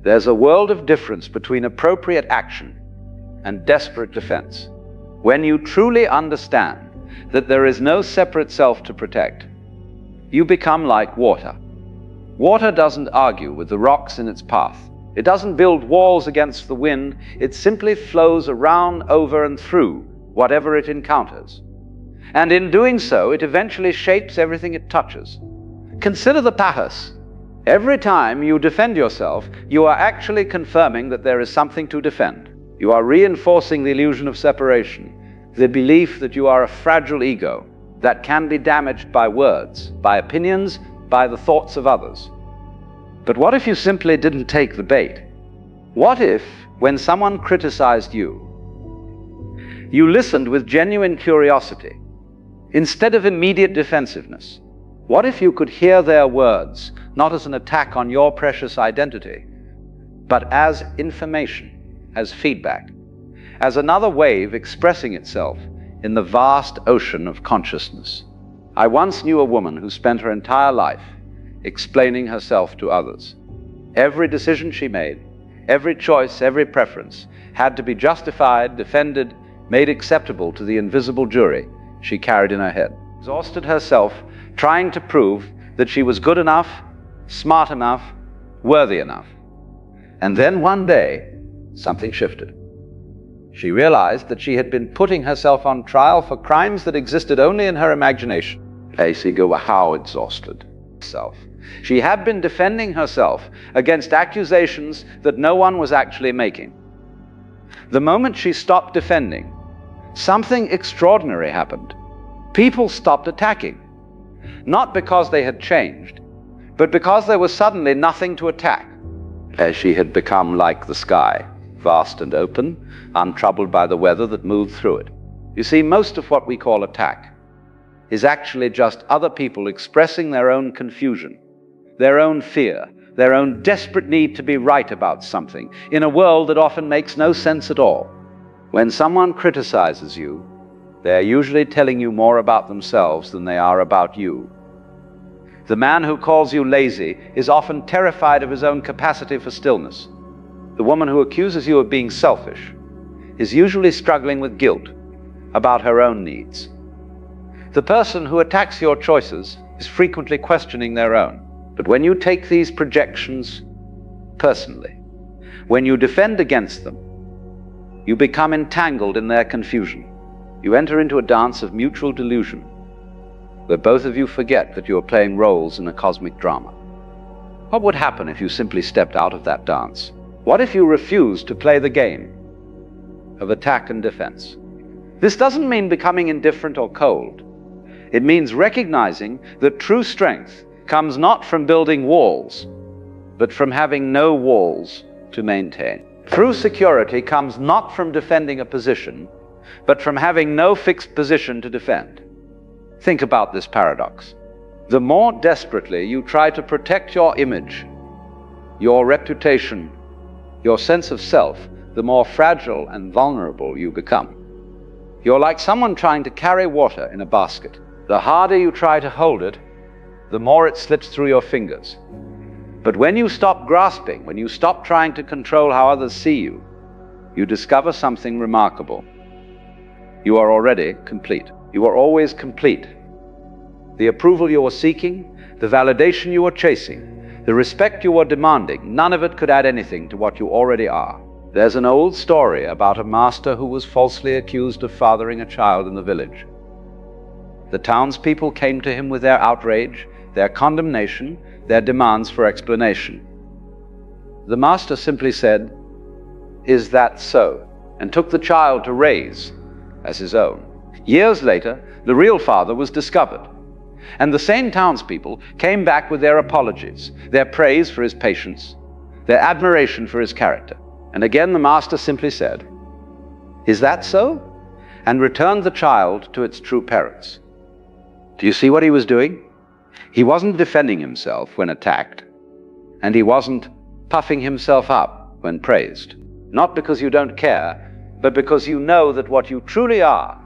There's a world of difference between appropriate action and desperate defense. When you truly understand that there is no separate self to protect, you become like water. Water doesn't argue with the rocks in its path. It doesn't build walls against the wind. It simply flows around, over, and through whatever it encounters. And in doing so, it eventually shapes everything it touches. Consider the pathos. Every time you defend yourself, you are actually confirming that there is something to defend. You are reinforcing the illusion of separation, the belief that you are a fragile ego that can be damaged by words, by opinions, by the thoughts of others. But what if you simply didn't take the bait? What if, when someone criticized you, you listened with genuine curiosity instead of immediate defensiveness? What if you could hear their words not as an attack on your precious identity, but as information, as feedback, as another wave expressing itself in the vast ocean of consciousness? I once knew a woman who spent her entire life explaining herself to others. Every decision she made, every choice, every preference had to be justified, defended, made acceptable to the invisible jury she carried in her head. Exhausted herself trying to prove that she was good enough, smart enough, worthy enough. And then one day, something shifted. She realized that she had been putting herself on trial for crimes that existed only in her imagination. How exhausted self. She had been defending herself against accusations that no one was actually making. The moment she stopped defending, something extraordinary happened. People stopped attacking, not because they had changed, but because there was suddenly nothing to attack. As she had become like the sky, vast and open, untroubled by the weather that moved through it. You see, most of what we call attack is actually just other people expressing their own confusion, their own fear, their own desperate need to be right about something in a world that often makes no sense at all. When someone criticizes you, they're usually telling you more about themselves than they are about you. The man who calls you lazy is often terrified of his own capacity for stillness. The woman who accuses you of being selfish is usually struggling with guilt about her own needs. The person who attacks your choices is frequently questioning their own. But when you take these projections personally, when you defend against them, you become entangled in their confusion. You enter into a dance of mutual delusion, where both of you forget that you are playing roles in a cosmic drama. What would happen if you simply stepped out of that dance? What if you refused to play the game of attack and defense? This doesn't mean becoming indifferent or cold. It means recognizing that true strength comes not from building walls, but from having no walls to maintain. True security comes not from defending a position, but from having no fixed position to defend. Think about this paradox. The more desperately you try to protect your image, your reputation, your sense of self, the more fragile and vulnerable you become. You're like someone trying to carry water in a basket. The harder you try to hold it, the more it slips through your fingers. But when you stop grasping, when you stop trying to control how others see you, you discover something remarkable. You are already complete. You are always complete. The approval you are seeking, the validation you are chasing, the respect you are demanding, none of it could add anything to what you already are. There's an old story about a master who was falsely accused of fathering a child in the village. The townspeople came to him with their outrage, their condemnation, their demands for explanation. The master simply said, "Is that so?" and took the child to raise as his own. Years later, the real father was discovered, and the same townspeople came back with their apologies, their praise for his patience, their admiration for his character. And again the master simply said, "Is that so?" and returned the child to its true parents. Do you see what he was doing? He wasn't defending himself when attacked, and he wasn't puffing himself up when praised. Not because you don't care, but because you know that what you truly are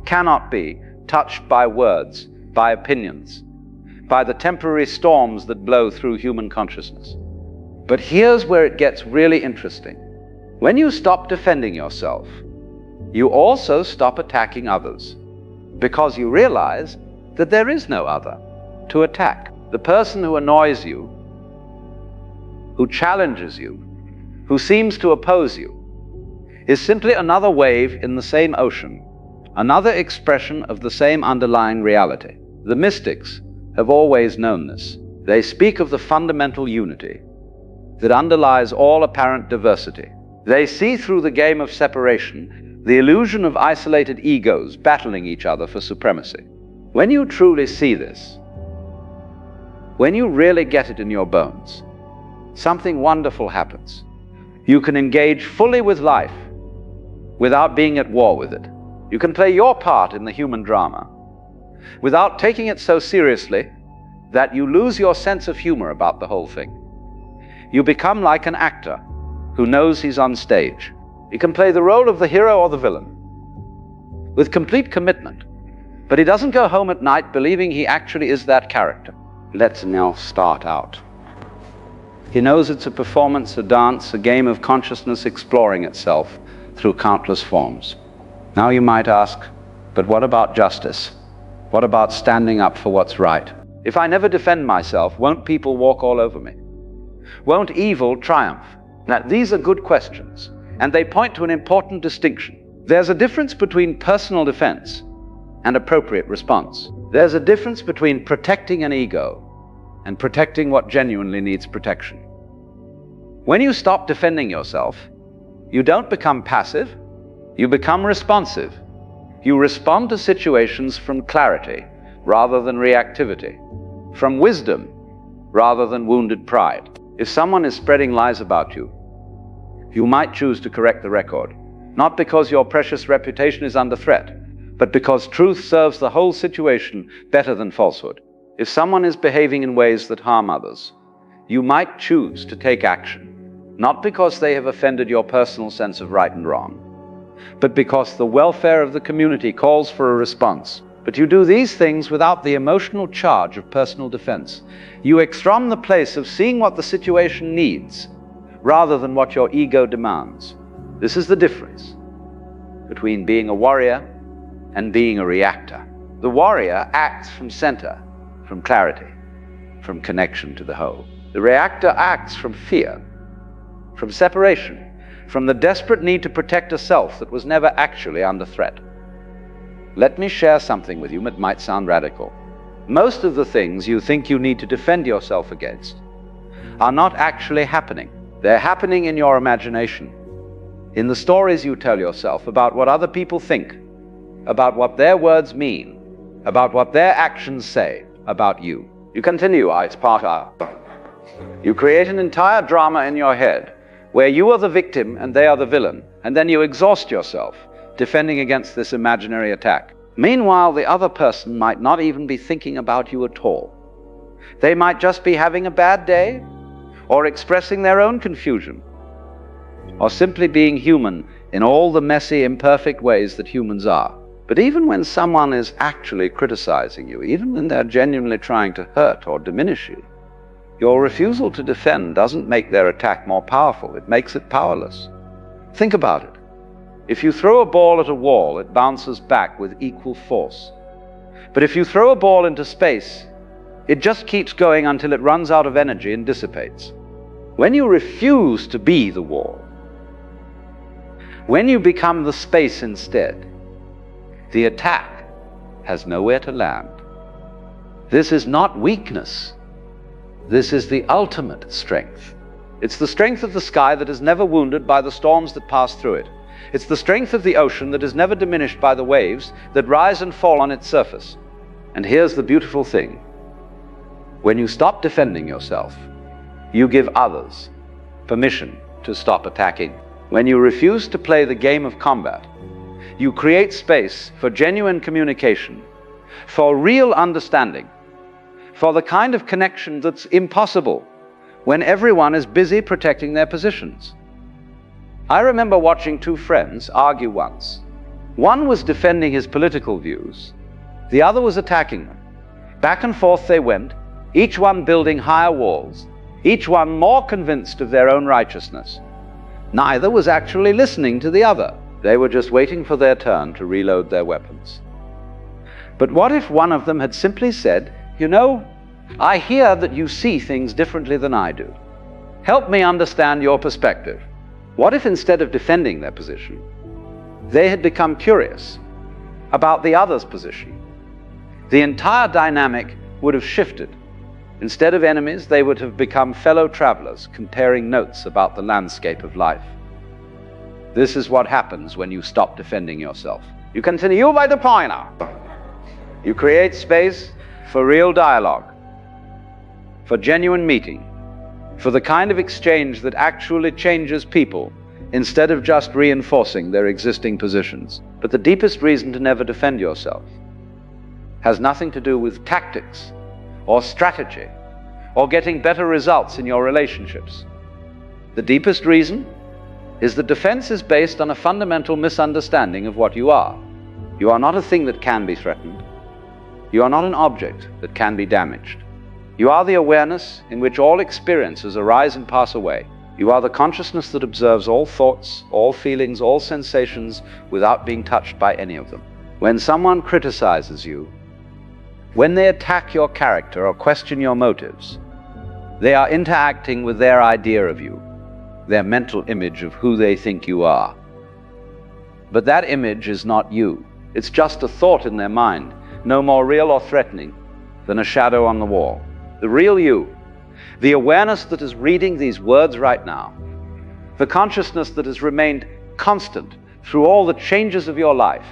cannot be touched by words, by opinions, by the temporary storms that blow through human consciousness. But here's where it gets really interesting. When you stop defending yourself, you also stop attacking others, because you realize that there is no other to attack. The person who annoys you, who challenges you, who seems to oppose you, is simply another wave in the same ocean, another expression of the same underlying reality. The mystics have always known this. They speak of the fundamental unity that underlies all apparent diversity. They see through the game of separation the illusion of isolated egos battling each other for supremacy. When you truly see this, when you really get it in your bones, something wonderful happens. You can engage fully with life without being at war with it. You can play your part in the human drama without taking it so seriously that you lose your sense of humor about the whole thing. You become like an actor who knows he's on stage. He can play the role of the hero or the villain with complete commitment, but he doesn't go home at night believing he actually is that character. Let's now start out. He knows it's a performance, a dance, a game of consciousness exploring itself through countless forms. Now you might ask, but what about justice? What about standing up for what's right? If I never defend myself, won't people walk all over me? Won't evil triumph? Now, these are good questions, and they point to an important distinction. There's a difference between personal defense and appropriate response. There's a difference between protecting an ego and protecting what genuinely needs protection. When you stop defending yourself, you don't become passive, you become responsive. You respond to situations from clarity rather than reactivity, from wisdom rather than wounded pride. If someone is spreading lies about you, you might choose to correct the record, not because your precious reputation is under threat, but because truth serves the whole situation better than falsehood. If someone is behaving in ways that harm others, you might choose to take action, not because they have offended your personal sense of right and wrong, but because the welfare of the community calls for a response. But you do these things without the emotional charge of personal defense. You extrom the place of seeing what the situation needs, rather than what your ego demands. This is the difference between being a warrior and being a reactor. The warrior acts from center, from clarity, from connection to the whole. The reactor acts from fear, from separation, from the desperate need to protect a self that was never actually under threat. Let me share something with you that might sound radical. Most of the things you think you need to defend yourself against are not actually happening. They're happening in your imagination, in the stories you tell yourself about what other people think, about what their words mean, about what their actions say about you. You continue, it's part of. You create an entire drama in your head where you are the victim and they are the villain, and then you exhaust yourself defending against this imaginary attack. Meanwhile, the other person might not even be thinking about you at all. They might just be having a bad day, or expressing their own confusion, or simply being human in all the messy, imperfect ways that humans are. But even when someone is actually criticizing you, even when they're genuinely trying to hurt or diminish you, your refusal to defend doesn't make their attack more powerful, it makes it powerless. Think about it. If you throw a ball at a wall, it bounces back with equal force. But if you throw a ball into space, it just keeps going until it runs out of energy and dissipates. When you refuse to be the wall, when you become the space instead, the attack has nowhere to land. This is not weakness. This is the ultimate strength. It's the strength of the sky that is never wounded by the storms that pass through it. It's the strength of the ocean that is never diminished by the waves that rise and fall on its surface. And here's the beautiful thing. When you stop defending yourself, you give others permission to stop attacking. When you refuse to play the game of combat, you create space for genuine communication, for real understanding, for the kind of connection that's impossible when everyone is busy protecting their positions. I remember watching two friends argue once. One was defending his political views, the other was attacking them. Back and forth they went, each one building higher walls, each one more convinced of their own righteousness. Neither was actually listening to the other. They were just waiting for their turn to reload their weapons. But what if one of them had simply said, "You know, I hear that you see things differently than I do. Help me understand your perspective." What if instead of defending their position, they had become curious about the other's position? The entire dynamic would have shifted. Instead of enemies, they would have become fellow travelers, comparing notes about the landscape of life. This is what happens when you stop defending yourself. You continue by the pointer. You create space for real dialogue, for genuine meeting, for the kind of exchange that actually changes people instead of just reinforcing their existing positions. But the deepest reason to never defend yourself has nothing to do with tactics or strategy or getting better results in your relationships. The deepest reason is that defense is based on a fundamental misunderstanding of what you are. You are not a thing that can be threatened. You are not an object that can be damaged. You are the awareness in which all experiences arise and pass away. You are the consciousness that observes all thoughts, all feelings, all sensations without being touched by any of them. When someone criticizes you, when they attack your character or question your motives, they are interacting with their idea of you, their mental image of who they think you are. But that image is not you. It's just a thought in their mind, no more real or threatening than a shadow on the wall. The real you, the awareness that is reading these words right now, the consciousness that has remained constant through all the changes of your life,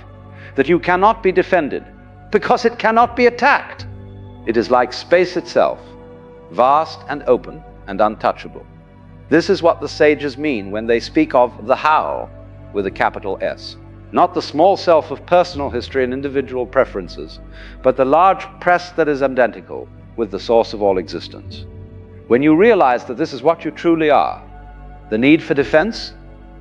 that you cannot be defended because it cannot be attacked. It is like space itself, vast and open and untouchable. This is what the sages mean when they speak of the how with a capital S. Not the small self of personal history and individual preferences, but the large press that is identical with the source of all existence. When you realize that this is what you truly are, the need for defense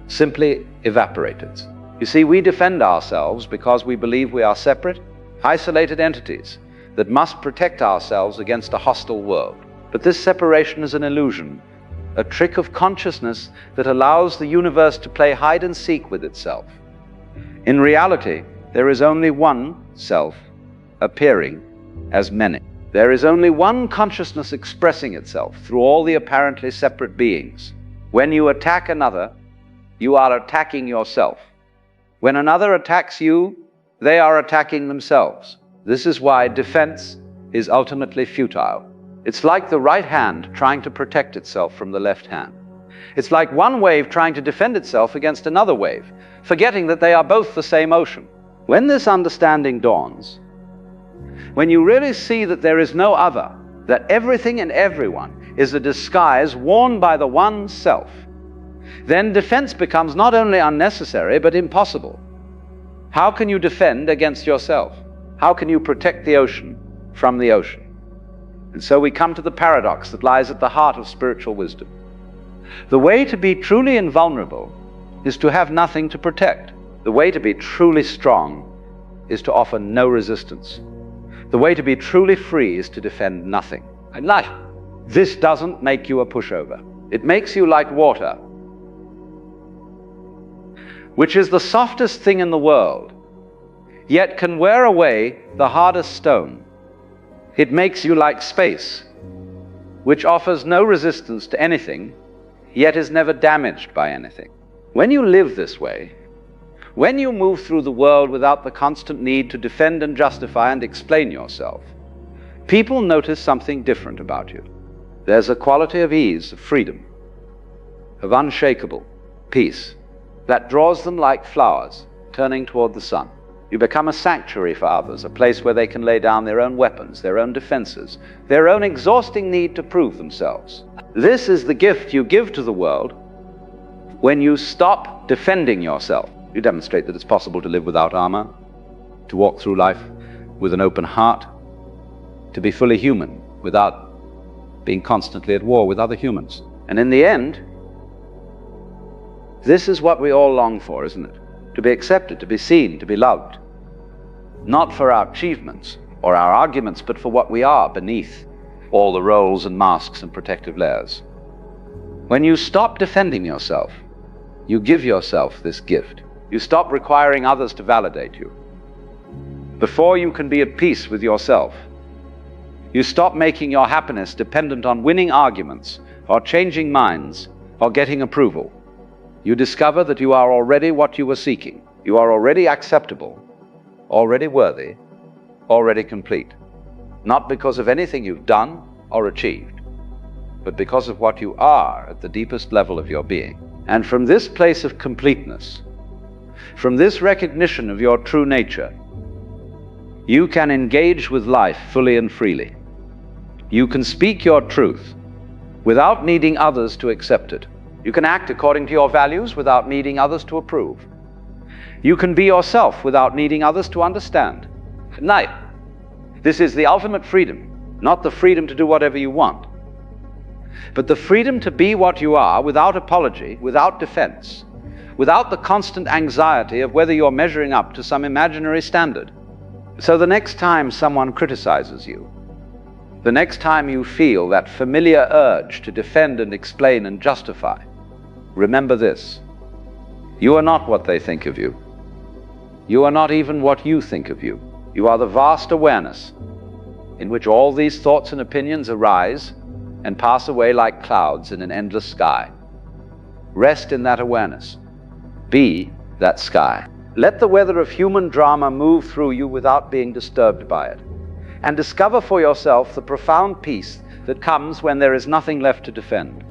simply evaporates. You see, we defend ourselves because we believe we are separate, isolated entities that must protect ourselves against a hostile world. But this separation is an illusion, a trick of consciousness that allows the universe to play hide and seek with itself. In reality, there is only one self appearing as many. There is only one consciousness expressing itself through all the apparently separate beings. When you attack another, you are attacking yourself. When another attacks you, they are attacking themselves. This is why defense is ultimately futile. It's like the right hand trying to protect itself from the left hand. It's like one wave trying to defend itself against another wave, forgetting that they are both the same ocean. When this understanding dawns, when you really see that there is no other, that everything and everyone is a disguise worn by the one self, then defense becomes not only unnecessary but impossible. How can you defend against yourself? How can you protect the ocean from the ocean? And so we come to the paradox that lies at the heart of spiritual wisdom. The way to be truly invulnerable is to have nothing to protect. The way to be truly strong is to offer no resistance. The way to be truly free is to defend nothing. And life, this doesn't make you a pushover. It makes you like water, which is the softest thing in the world, yet can wear away the hardest stone. It makes you like space, which offers no resistance to anything, yet is never damaged by anything. When you live this way, when you move through the world without the constant need to defend and justify and explain yourself, people notice something different about you. There's a quality of ease, of freedom, of unshakable peace that draws them like flowers turning toward the sun. You become a sanctuary for others, a place where they can lay down their own weapons, their own defenses, their own exhausting need to prove themselves. This is the gift you give to the world when you stop defending yourself. You demonstrate that it's possible to live without armor, to walk through life with an open heart, to be fully human without being constantly at war with other humans. And in the end, this is what we all long for, isn't it? To be accepted, to be seen, to be loved. Not for our achievements or our arguments, but for what we are beneath. all the roles and masks and protective layers. When you stop defending yourself, you give yourself this gift. You stop requiring others to validate you. Before you can be at peace with yourself, you stop making your happiness dependent on winning arguments or changing minds or getting approval. You discover that you are already what you were seeking. You are already acceptable, already worthy, already complete. Not because of anything you've done or achieved, but because of what you are at the deepest level of your being. And from this place of completeness, from this recognition of your true nature, you can engage with life fully and freely. You can speak your truth without needing others to accept it. You can act according to your values without needing others to approve. You can be yourself without needing others to understand. Now, this is the ultimate freedom, not the freedom to do whatever you want, but the freedom to be what you are without apology, without defense, without the constant anxiety of whether you're measuring up to some imaginary standard. So the next time someone criticizes you, the next time you feel that familiar urge to defend and explain and justify, remember this: you are not what they think of you. You are not even what you think of you. You are the vast awareness in which all these thoughts and opinions arise and pass away like clouds in an endless sky. Rest in that awareness. Be that sky. Let the weather of human drama move through you without being disturbed by it. And discover for yourself the profound peace that comes when there is nothing left to defend.